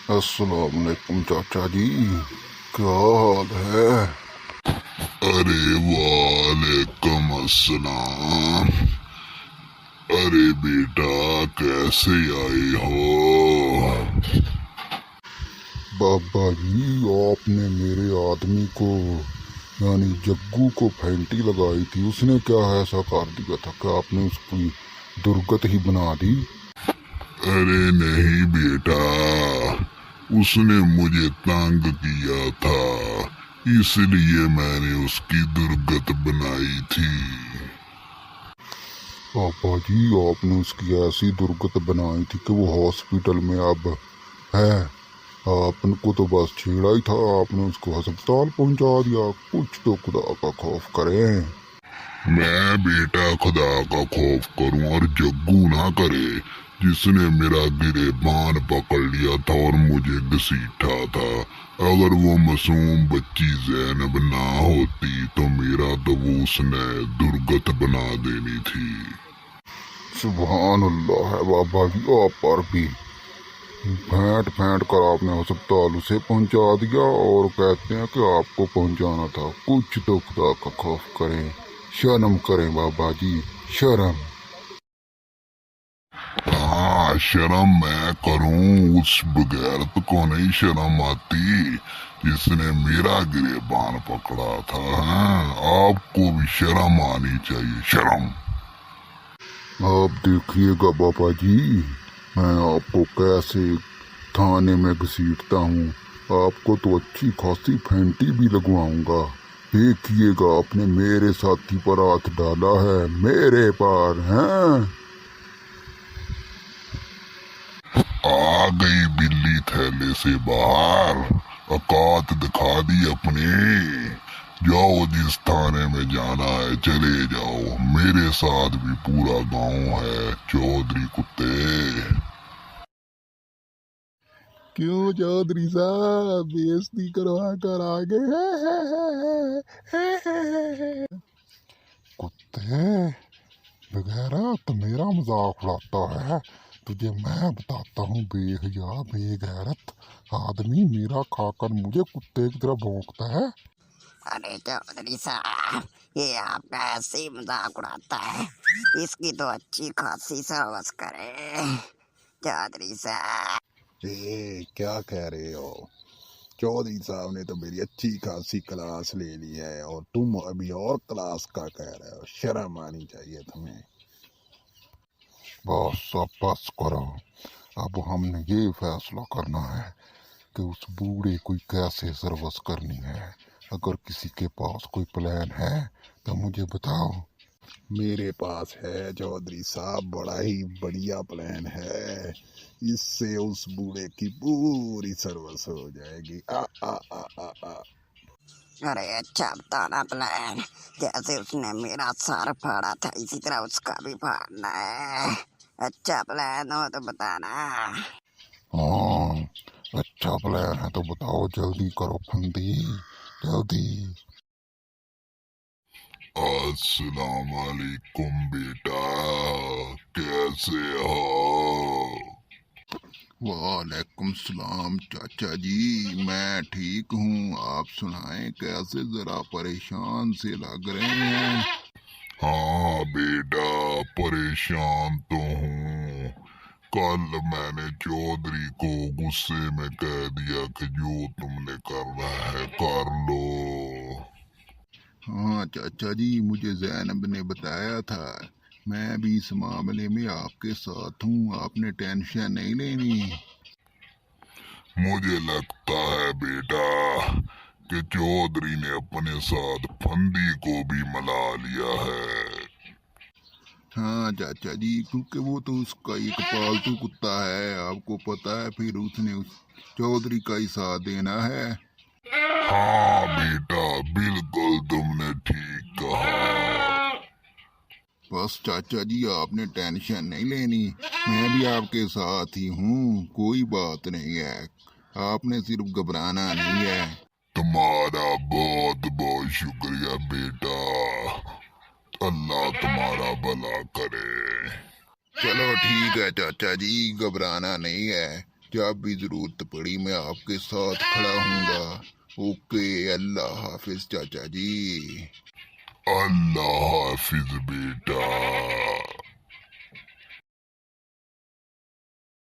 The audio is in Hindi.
अस्सलाम वालेकुम चाचा जी, क्या हाल है? अरे वालेकुम अस्सलाम। अरे बेटा, कैसे आए हो? बाबा जी, आपने मेरे आदमी को यानी जग्गू को फैंटी लगाई थी, उसने क्या ऐसा कर दिया था कि आपने उसकी दुर्गत ही बना दी? अरे नहीं बेटा, उसने मुझे तंग किया था, इसलिए मैंने उसकी दुर्गत बनाई थी। पापा जी, आपने उसकी ऐसी दुर्गत बनाई थी कि वो हॉस्पिटल में अब है। आपने को तो बस छेड़ा ही था, आपने उसको अस्पताल पहुंचा दिया। कुछ तो खुदा का खौफ करें। मैं बेटा खुदा का खौफ करूं और जग्गू ना करे, जिसने मेरा गिरेबान पकड़ लिया था और मुझे घसीटा था। अगर वो मासूम बच्ची जैनब ना होती तो मेरा तो वो उसने दुर्गत बना देनी थी। सुभान अल्लाह है बाबा जी, आप पर भी फेंट फेंट कर आपने अस्पताल उसे पहुंचा दिया और कहते हैं कि आपको पहुंचाना था। कुछ तो खुदा का खौफ करें, शर्म करें बाबा जी, शर्म। हाँ, शर्म मैं करूं, उस बगैरत को नहीं शर्म आती जिसने मेरा गिरेबान पकड़ा था। हाँ, आपको भी शर्म आनी चाहिए, शर्म। आप देखिएगा बाबा जी, मैं आपको कैसे थाने में घसीटता हूँ। आपको तो अच्छी खासी फेंटी भी लगवाऊंगा। देखिएगा, आपने मेरे साथी पर हाथ डाला है, मेरे पर हैं। आ गई बिल्ली थैले से बाहर, औकात दिखा दी अपनी। जाओ, जिस थाने में जाना है चले जाओ, मेरे साथ भी पूरा गांव है, चौधरी कुत्ते। क्यों चौधरी साहब, बेइज्जती करवा कर आ गए? कुत्ते वगैरह तो मेरा मजाक उड़ाता है। तुझे मैं बताता हूँ, बेहया बेगैरत आदमी मेरा खाकर मुझे कुत्ते की तरह भौंकता है। अरे चौधरी साहब, ये आपका ऐसे ही मजाक उड़ाता है। इसकी तो अच्छी खासी सर्विस करे चौधरी साहब। क्या कह रहे हो? चौधरी साहब ने तो मेरी अच्छी खासी क्लास ले ली है और तुम अभी और क्लास का कह रहे हो। शर्म आनी चाहिए तुम्हें। बस अब बस करो। अब हमने ये फैसला करना है कि उस बूढ़े को कैसे सर्विस करनी है। अगर किसी के पास कोई प्लान है तो मुझे बताओ। मेरे पास है चौधरी साहब, बड़ा ही बढ़िया प्लान है। इससे उस बूढ़े की पूरी सर्विस हो जाएगी। आ आ आ आ आ अरे अच्छा बताना प्लान। जैसे उसने मेरा सर फाड़ा था, इसी तरह उसका भी फाड़ना है। अच्छा प्लान हो तो बताना। हाँ, अच्छा प्लान है तो बताओ, जल्दी करो फंदी, जल्दी। अस्सलाम वालेकुम बेटा, कैसे हो? वालेकुम सलाम चाचा जी, मैं ठीक हूँ। आप सुनाएं, कैसे जरा परेशान से लग रहे हैं? हाँ बेटा, परेशान तो हूँ। कल मैंने चौधरी को गुस्से में कह दिया कि जो तुमने करना है कर लो। हाँ चाचा जी, मुझे जैनब ने बताया था। मैं भी इस मामले में आपके साथ हूँ, आपने टेंशन नहीं लेनी। मुझे लगता है बेटा कि चौधरी ने अपने साथ फंदी को भी मिला लिया है। हाँ चाचा जी, क्योंकि वो तो उसका एक पालतू कुत्ता है, आपको पता है। फिर उसने उस चौधरी का ही साथ देना है। हाँ बेटा, बिल्कुल तुमने ठीक कहा। बस चाचा जी, आपने टेंशन नहीं लेनी। मैं भी आपके साथ ही हूँ, कोई बात नहीं है। आपने सिर्फ घबराना नहीं है। तुम्हारा बहुत बहुत शुक्रिया बेटा, अल्लाह तुम्हारा भला करे। चलो ठीक है चाचा जी, घबराना नहीं है। जब भी जरूरत पड़ी मैं आपके साथ खड़ा हूँगा। ओके, अल्लाह हाफिज चाचा जी। अल्लाह हाफिज बेटा।